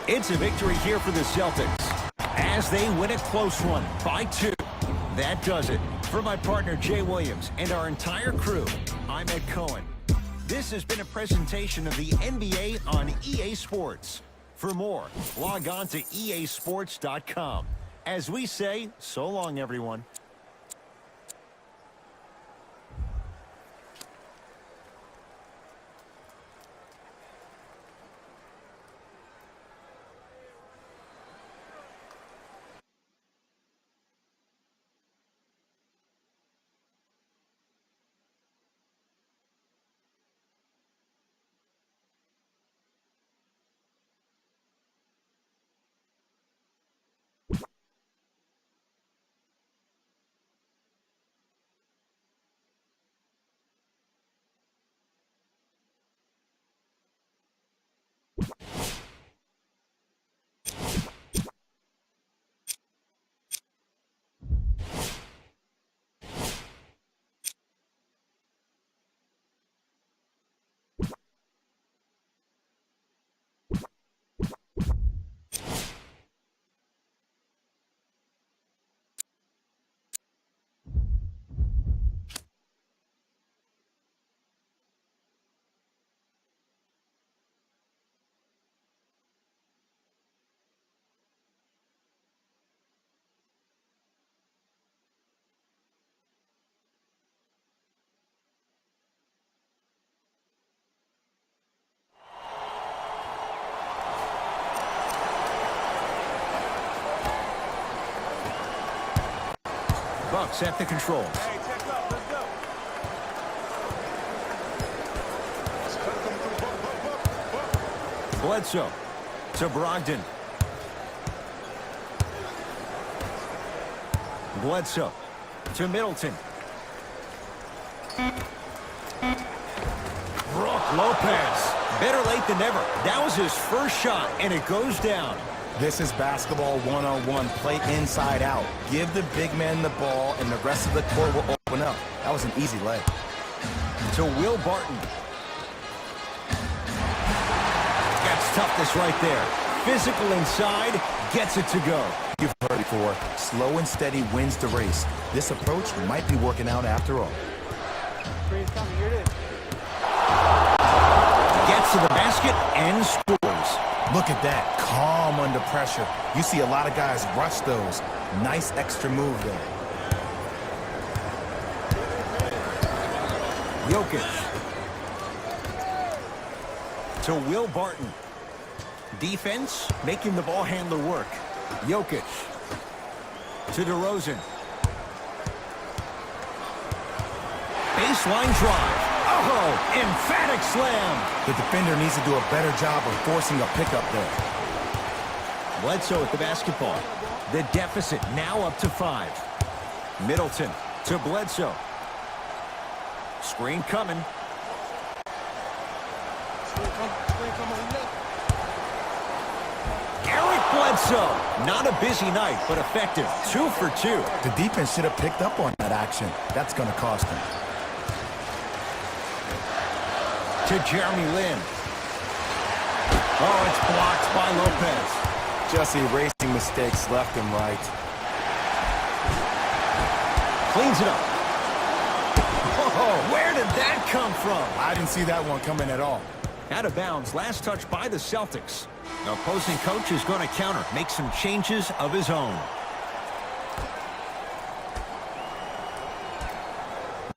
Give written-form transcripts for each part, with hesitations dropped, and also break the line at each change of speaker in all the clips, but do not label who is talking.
It's a victory here for the Celtics as they win a close one by 2. That does it. For my partner, Jay Williams, and our entire crew, I'm Ed Cohen. This has been a presentation of the NBA on EA Sports. For more, log on to easports.com. As we say, so long, everyone. Bucks at the controls.
Hey, check up. Let's go.
Bledsoe to Brogdon. Bledsoe to Middleton. Brook Lopez. Better late than never. That was his first shot, and it goes down.
This is basketball 101. Play inside out. Give the big man the ball, and the rest of the court will open up. That was an easy lay.
To Will Barton. That's toughness right there. Physical inside, gets it to go.
You've heard it before. Slow and steady wins the race. This approach might be working out after all.
Screen's coming. Here it is.
Gets to the basket and scores.
Look at that. Calm under pressure. You see a lot of guys rush those. Nice extra move there.
Jokic. To Will Barton. Defense making the ball handler work. Jokic. To DeRozan. Baseline drive. Oh, emphatic slam.
The defender needs to do a better job of forcing a pickup there.
Bledsoe at the basketball. The deficit now up to 5. Middleton to Bledsoe. Screen coming. Eric Bledsoe. Not a busy night, but effective. 2 for 2.
The defense should have picked up on that action. That's going to cost them.
To Jeremy Lin. Oh, it's blocked by Lopez.
Just erasing mistakes left and right.
Cleans it up. Oh, where did that come from?
I didn't see that one coming at all.
Out of bounds, last touch by the Celtics. The opposing coach is going to counter, make some changes of his own.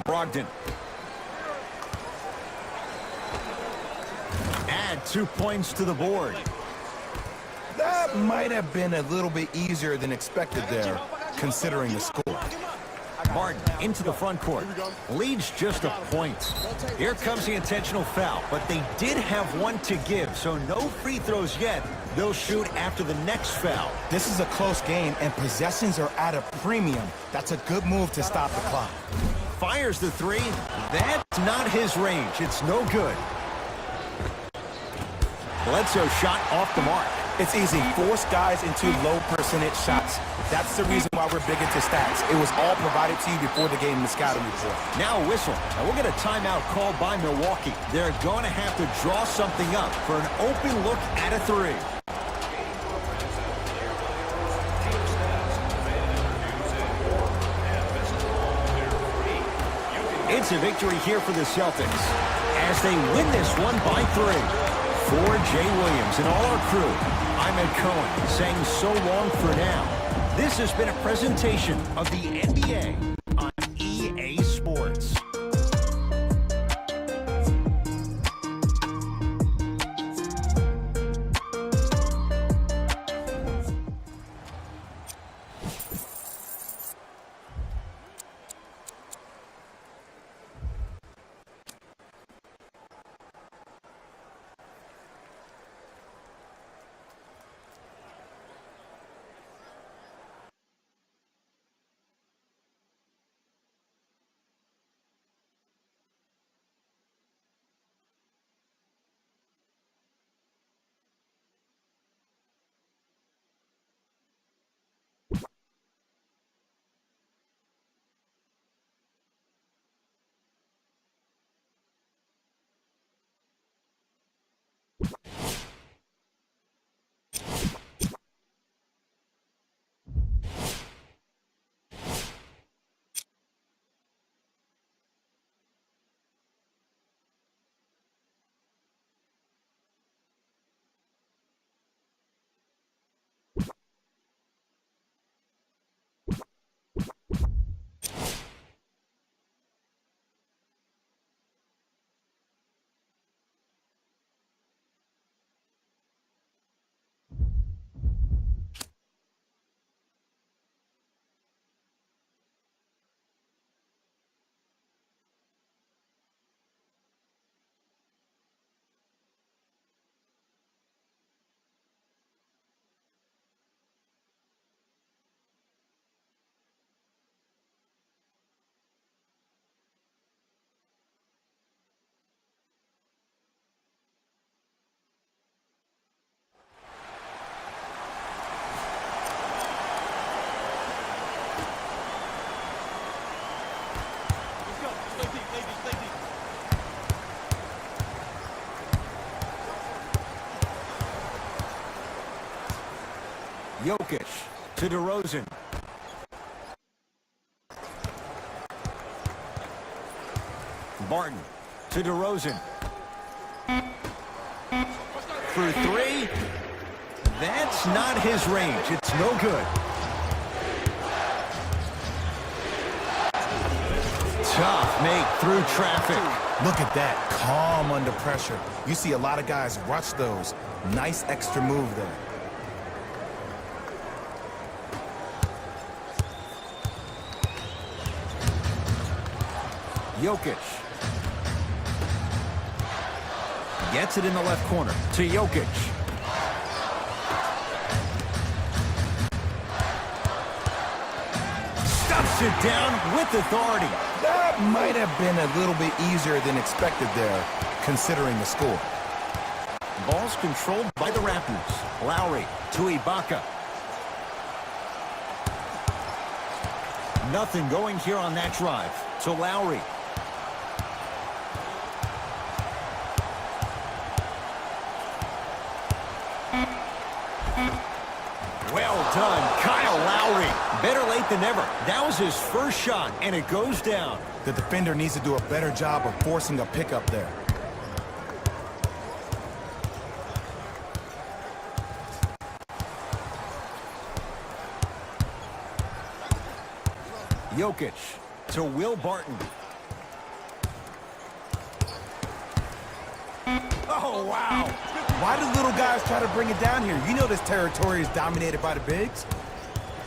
Brogdon. Add 2 points to the board.
That might have been a little bit easier than expected there, considering the score.
Martin into the front court. Leads just a point. Here comes the intentional foul, but they did have one to give, so no free throws yet. They'll shoot after the next foul.
This is a close game, and possessions are at a premium. That's a good move to stop the clock.
Fires the 3. That's not his range. It's no good. Bledsoe shot off the mark.
It's easy. Force guys into low percentage shots. That's the reason why we're big into stats. It was all provided to you before the game in the scouting report.
Now a whistle. And we'll get a timeout called by Milwaukee. They're going to have to draw something up for an open look at a three. It's a victory here for the Celtics as they win this one by 3. For Jay Williams and all our crew, I'm Ed Cohen saying so long for now. This has been a presentation of the NBA on EA Sports. Jokic to DeRozan. Barton to DeRozan. For 3. That's not his range. It's no good. Tough make through traffic.
Look at that. Calm under pressure. You see a lot of guys rush those. Nice extra move there.
Jokic. Gets it in the left corner to Jokic. Stuffs it down with authority.
That might have been a little bit easier than expected there, considering the score.
Ball's controlled by the Raptors. Lowry to Ibaka. Nothing going here on that drive. To Lowry. Well done, Kyle Lowry. Better late than never. That was his first shot, and it goes down.
The defender needs to do a better job of forcing a pickup there.
Jokic to Will Barton. Oh, wow.
Why do little guys try to bring it down here? You know this territory is dominated by the bigs.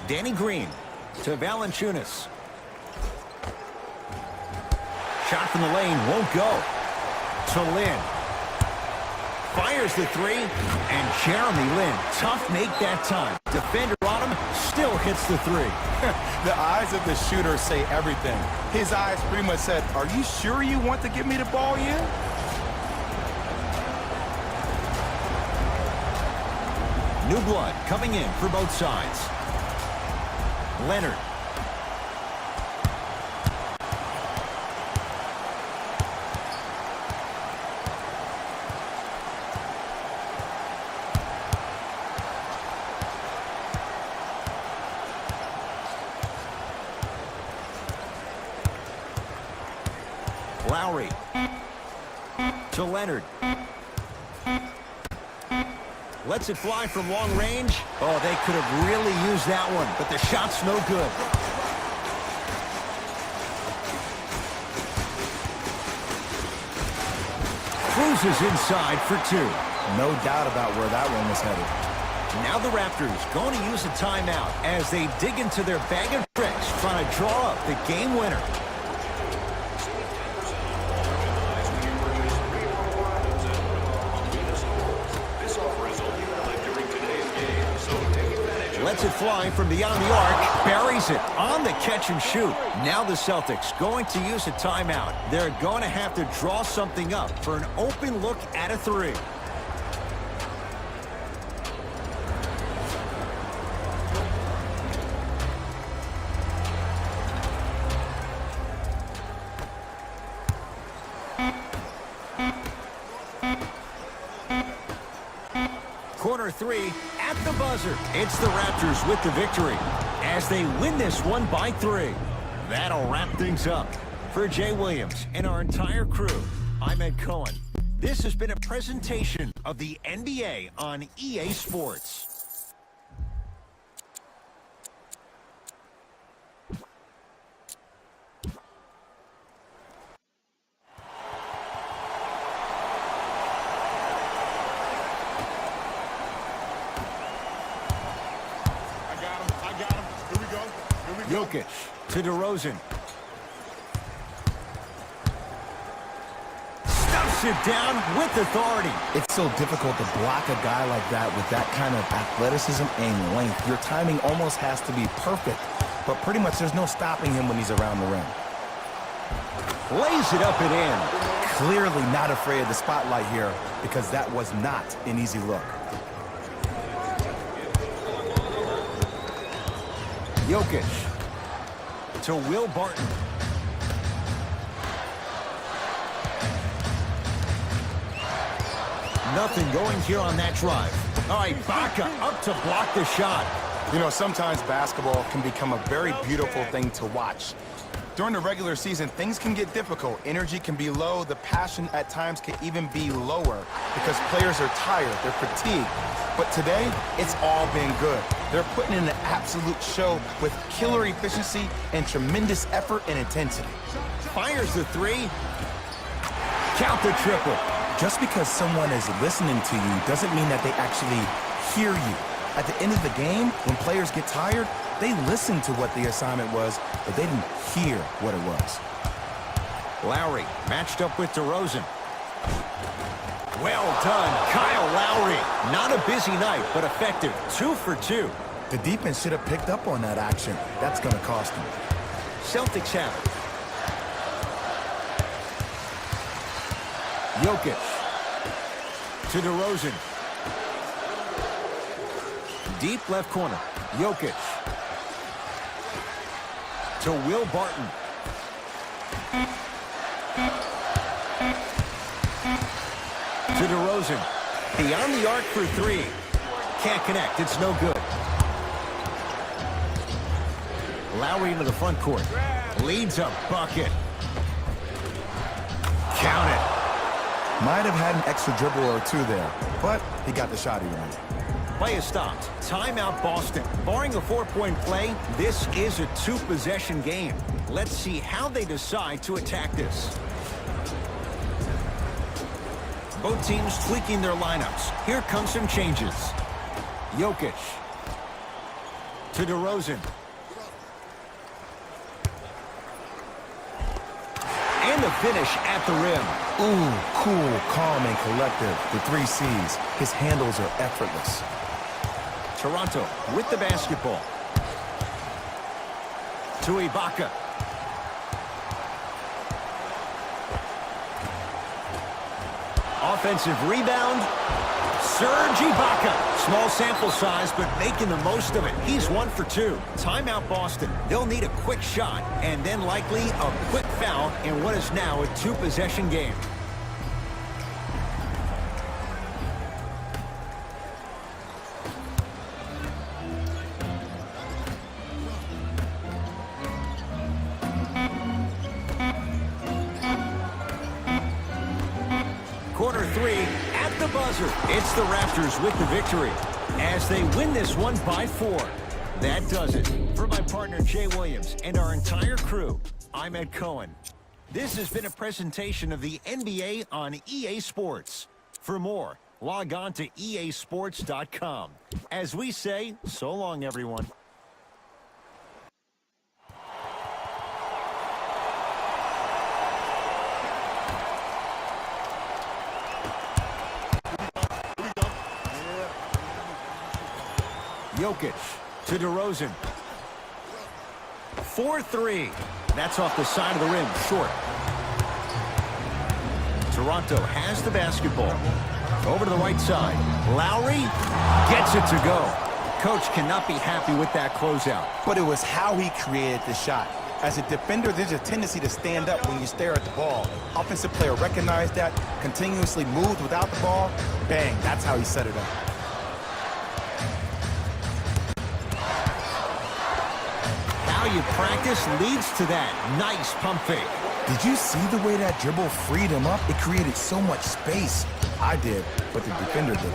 Danny Green to Valanciunas. Shot from the lane won't go. To Lin. Fires the 3, and Jeremy Lin, tough make that time. Defender on him, still hits the 3.
The eyes of the shooter say everything. His eyes pretty much said, "Are you sure you want to give me the ball here?"
New blood coming in for both sides. Leonard. Lowry to Leonard. Lets it fly from long range. Oh, they could have really used that one, but the shot's no good. Cruises inside for two.
No doubt about where that one was headed.
Now the Raptors going to use a timeout as they dig into their bag of tricks, trying to draw up the game winner. Lets it fly from beyond the arc, buries it on the catch and shoot. Now the Celtics going to use a timeout. They're going to have to draw something up for an open look at a three. Corner three at the buzzer. It's the Raptors with the victory as they win this one by 3. That'll wrap things up. For Jay Williams and our entire crew, I'm Ed Cohen. This has been a presentation of the NBA on EA Sports. Jokic to DeRozan. Stuffs it down with authority.
It's so difficult to block a guy like that with that kind of athleticism and length. Your timing almost has to be perfect, but pretty much there's no stopping him when he's around the rim.
Lays it up and in.
Clearly not afraid of the spotlight here because that was not an easy look.
Jokic to Will Barton. Nothing going here on that drive. All right, Baca up to block the shot.
You know, sometimes basketball can become a very beautiful thing to watch. During the regular season, things can get difficult. Energy can be low. The passion at times can even be lower because players are tired. They're fatigued. But today, it's all been good. They're putting in an absolute show with killer efficiency and tremendous effort and intensity.
Fires the three. Count the triple.
Just because someone is listening to you doesn't mean that they actually hear you. At the end of the game, when players get tired, they listen to what the assignment was, but they didn't hear what it was.
Lowry matched up with DeRozan. Well done, Kyle Lowry. Not a busy night, but effective. 2 for 2.
The defense should have picked up on that action. That's going to cost them.
Celtics have it. Jokic to DeRozan. Deep left corner. Jokic to Will Barton. To DeRozan. Beyond the arc for 3. Can't connect. It's no good. Lowry into the front court. Leads a bucket. Count it.
Might have had an extra dribble or two there, but he got the shot he wanted.
Play is stopped. Timeout Boston. Barring a 4-point play, this is a 2-possession game. Let's see how they decide to attack this. Both teams tweaking their lineups. Here come some changes. Jokic to DeRozan. And the finish at the rim.
Ooh, cool, calm, and collective. The 3 C's. His handles are effortless.
Toronto with the basketball. To Ibaka. Offensive rebound. Serge Ibaka. Small sample size, but making the most of it. He's 1 for 2. Timeout Boston. They'll need a quick shot and then likely a quick foul in what is now a 2-possession game. Quarter 3 at the buzzer. It's the Raptors with the victory as they win this one by 4. That does it. For my partner Jay Williams and our entire crew, I'm Ed Cohen. This has been a presentation of the NBA on EA Sports. For more, log on to easports.com. As we say, so long, everyone. Jokic to DeRozan. 4-3. That's off the side of the rim, short. Toronto has the basketball. Over to the right side. Lowry gets it to go. Coach cannot be happy with that closeout.
But it was how he created the shot. As a defender, there's a tendency to stand up when you stare at the ball. Offensive player recognized that, continuously moved without the ball. Bang, that's how he set it up.
How you practice leads to that. Nice pump fake.
Did you see the way that dribble freed him up? It created so much space. I did, but the defender didn't.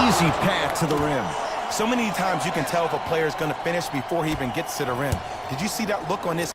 Easy path to the rim.
So many times you can tell if a player is going to finish before he even gets to the rim. Did you see that look on his?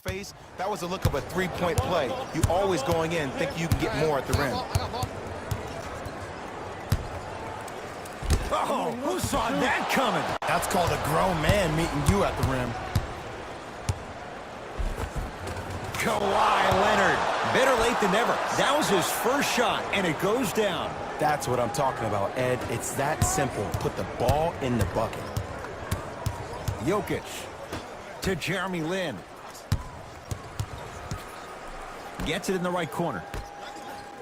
face, that was a look of a three-point play. You always going in, think you can get more at the rim.
Oh, who saw that coming?
That's called a grown man meeting you at the rim.
Kawhi Leonard. Better late than never. That was his first shot, and it goes down.
That's what I'm talking about, Ed. It's that simple. Put the ball in the bucket.
Jokic to Jeremy Lin. Gets it in the right corner.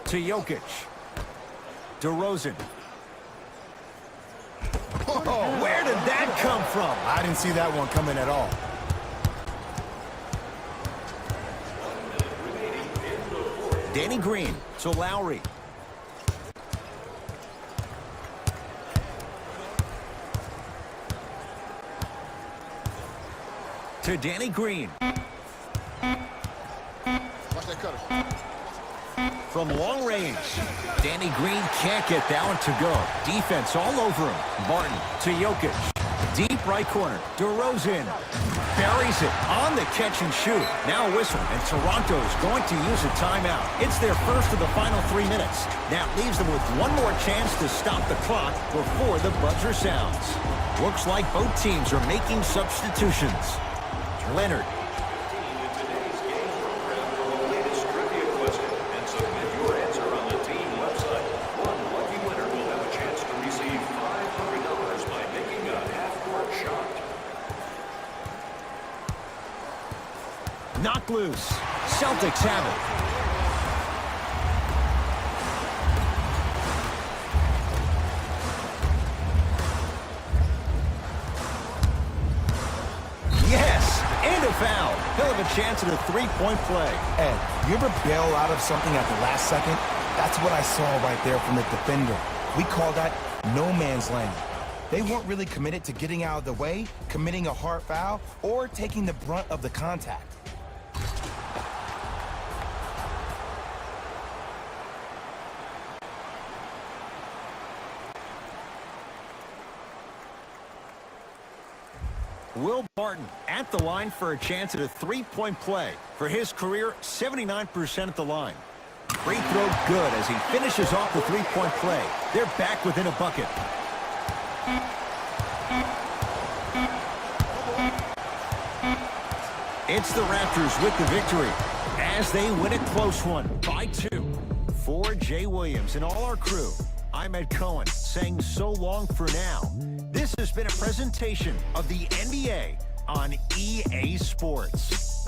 To Jokic. DeRozan. Oh, where did that come from?
I didn't see that one coming at all.
Danny Green to Lowry. To Danny Green.
Watch that cutter.
From long range. Danny Green can't get that one to go. Defense all over him. Barton to Jokic. Deep right corner. DeRozan buries it on the catch and shoot. Now a whistle, and Toronto's going to use a timeout. It's their first of the final 3 minutes. That leaves them with one more chance to stop the clock before the buzzer sounds. Looks like both teams are making substitutions. Leonard. Knocked loose. Celtics have it. Yes, and a foul. He'll have a chance at a three-point play.
Ed, you ever bail out of something at the last second? That's what I saw right there from the defender. We call that no man's land. They weren't really committed to getting out of the way, committing a hard foul, or taking the brunt of the contact.
Will Barton at the line for a chance at a three-point play. For his career, 79% at the line. Free throw good as he finishes off the three-point play. They're back within a bucket. It's the Raptors with the victory as they win a close one by 2. For Jay Williams and all our crew, I'm Ed Cohen saying so long for now. This has been a presentation of the NBA on EA Sports.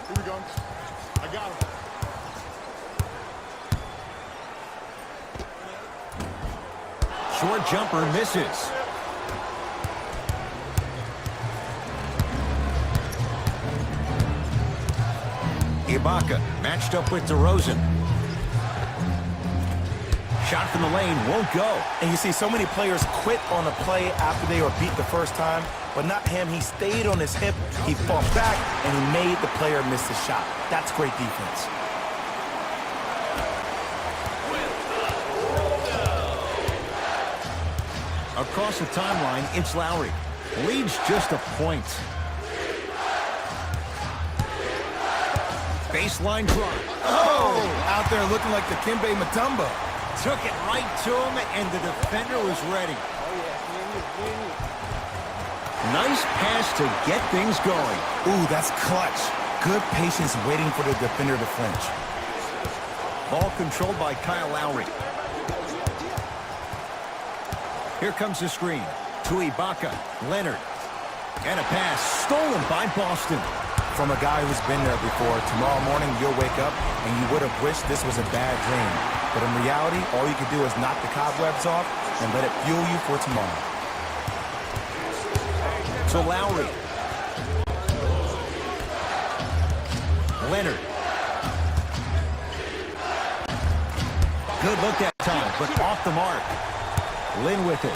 Here we go. I got him.
Short jumper misses. Ibaka matched up with DeRozan. Shot from the lane won't go.
And you see so many players quit on a play after they were beat the first time, but not him. He stayed on his hip, he fought back, and he made the player miss the shot. That's great defense.
Across the timeline, it's Lowry. Leads just a point. Baseline drop.
Oh! Out there looking like the Kimbe Mutombo.
Took it right to him, and the defender was ready. Nice pass to get things going.
Ooh, that's clutch. Good patience waiting for the defender to flinch.
Ball controlled by Kyle Lowry. Here comes the screen. To Ibaka. Leonard. And a pass stolen by Boston.
From a guy who's been there before, tomorrow morning you'll wake up and you would have wished this was a bad dream. But in reality, all you can do is knock the cobwebs off and let it fuel you for tomorrow.
To Lowry. Leonard. Good look that time, but off the mark. Lynn with it.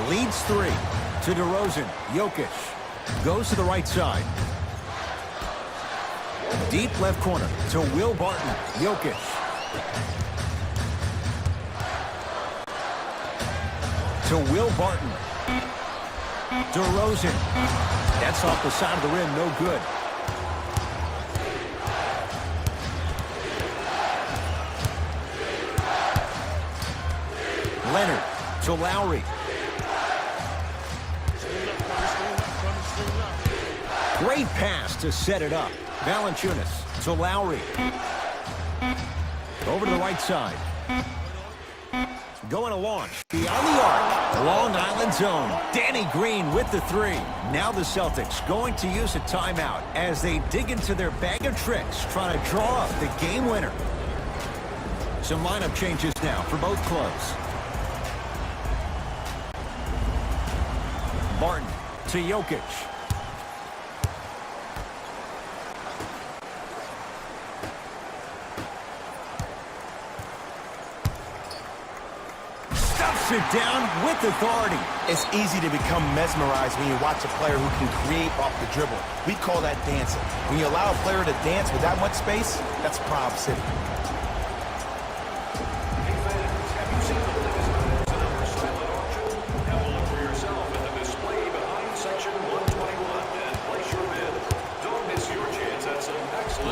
Leads 3. To DeRozan. Jokic. Goes to the right side. Deep left corner to Will Barton. Jokic. To Will Barton. DeRozan. That's off the side of the rim. No good. Leonard to Lowry. Great pass to set it up. Valanciunas to Lowry. Over to the right side. Going to launch. Beyond the arc. Long Island zone. Danny Green with the 3. Now the Celtics going to use a timeout as they dig into their bag of tricks, trying to draw up the game winner. Some lineup changes now for both clubs. Barton to Jokic. Stuffs it down with authority.
It's easy to become mesmerized when you watch a player who can create off the dribble. We call that dancing. When you allow a player to dance with that much space, that's Prob City.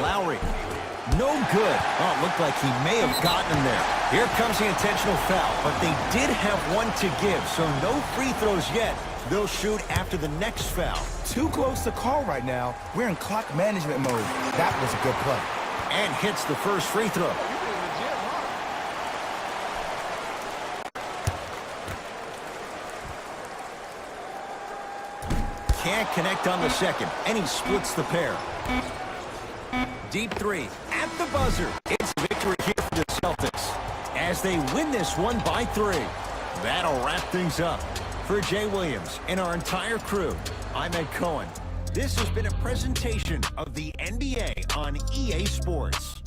Lowry. No good. Oh, it looked like he may have gotten him there. Here comes the intentional foul, but they did have one to give, so no free throws yet. They'll shoot after the next foul.
Too close to call right now. We're in clock management mode. That was a good play.
And hits the first free throw. Can't connect on the second, and he splits the pair. Deep 3 at the buzzer. It's victory here for the Celtics as they win this one by 3. That'll wrap things up. For Jay Williams and our entire crew, I'm Ed Cohen. This has been a presentation of the NBA on EA Sports.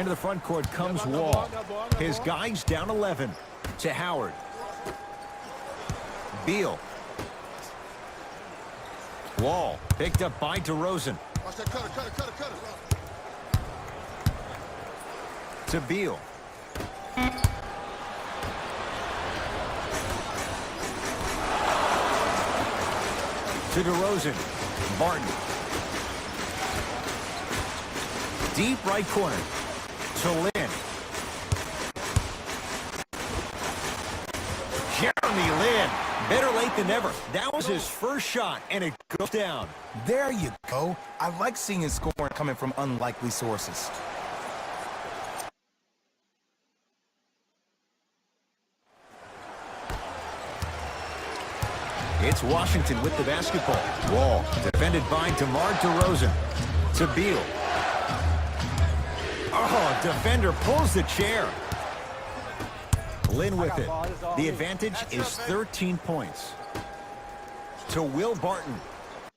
Into the front court comes Wall. His guys down 11 to Howard. Beal. Wall picked up by DeRozan.
Watch that cutter, cutter, cutter, cutter.
To Beal. To DeRozan. Barton. Deep right corner. To Lin. Jeremy Lin. Better late than never. That was his first shot, and it goes down.
There you go. I like seeing scoring coming from unlikely sources.
It's Washington with the basketball. Wall defended by DeMar DeRozan. To Beal. Oh, defender pulls the chair. Lin with it. The advantage is 13 points. To Will Barton.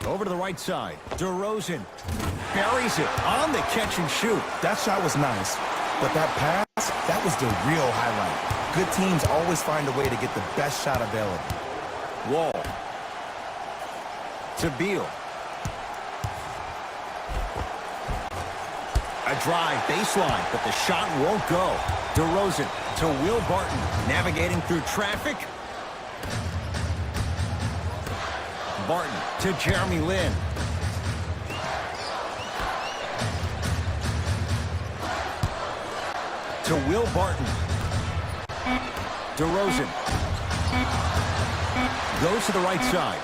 Over to the right side. DeRozan buries it on the catch and shoot.
That shot was nice, but that pass, that was the real highlight. Good teams always find a way to get the best shot available.
Wall. To Beal. A drive baseline, but the shot won't go. DeRozan to Will Barton, navigating through traffic. Barton to Jeremy Lin. To Will Barton. DeRozan. Goes to the right side.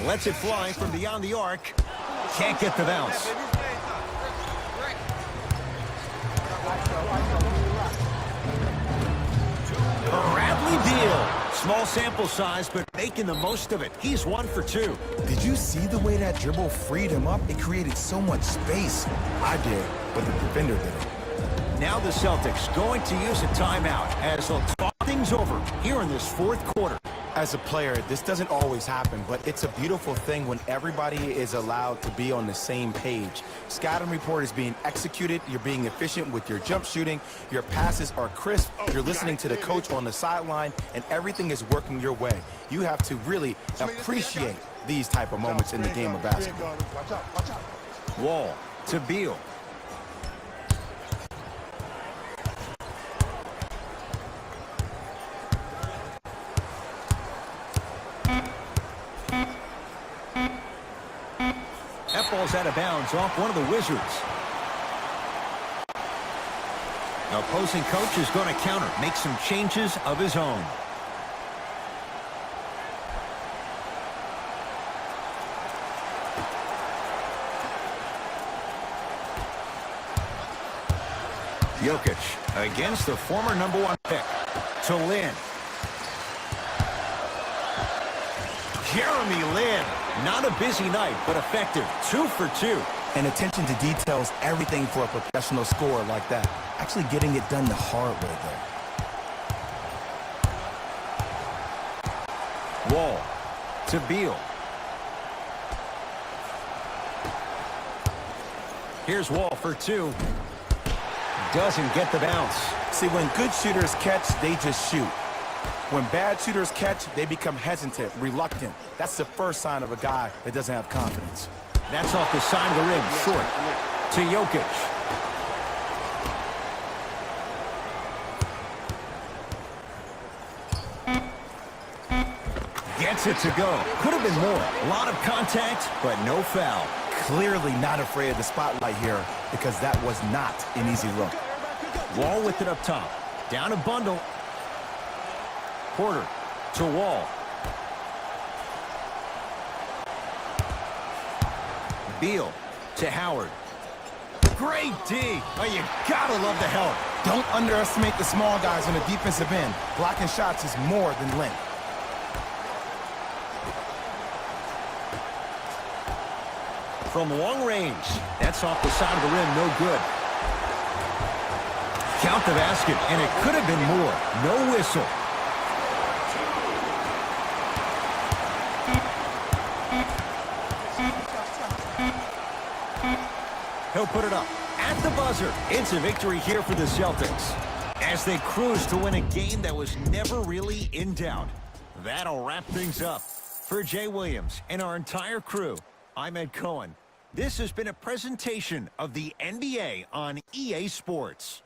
Lets it fly from beyond the arc. Can't get the bounce. Bradley Beal. Small sample size, but making the most of it. He's 1 for 2.
Did you see the way that dribble freed him up? It created so much space. I did, but the defender did it.
Now the Celtics going to use a timeout as they'll talk things over here in this fourth quarter.
As a player, this doesn't always happen, but it's a beautiful thing when everybody is allowed to be on the same page. Scouting report is being executed, you're being efficient with your jump shooting, your passes are crisp, you're listening to the coach on the sideline, and everything is working your way. You have to really appreciate these type of moments in the game of basketball.
Watch out, watch out.
Wall to Beal. That ball's out of bounds off one of the Wizards. The opposing coach is going to counter, make some changes of his own. Jokic against the former #1 pick. To Lin. Jeremy Lin. Not a busy night, but effective. 2 for 2.
And attention to detail is everything for a professional scorer like that. Actually getting it done the hard way there.
Wall to Beal. Here's Wall for 2. Doesn't get the bounce.
See, when good shooters catch, they just shoot. When bad shooters catch, they become hesitant, reluctant. That's the first sign of a guy that doesn't have confidence.
That's off the side of the rim, short. To Jokic. Gets it to go. Could have been more. A lot of contact, but no foul.
Clearly not afraid of the spotlight here because that was not an easy look.
Wall with it up top. Down a bundle. Porter to Wall. Beal to Howard. Great D. Oh, you gotta love the help.
Don't underestimate the small guys on the defensive end. Blocking shots is more than length.
From long range. That's off the side of the rim, no good. Count the basket, and it could have been more. No whistle. He'll put it up at at the buzzer. It's a victory here for the Celtics as they cruise to win a game that was never really in doubt. That'll wrap things up. For Jay Williams and our entire crew, I'm Ed Cohen. This has been a presentation of the NBA on EA Sports.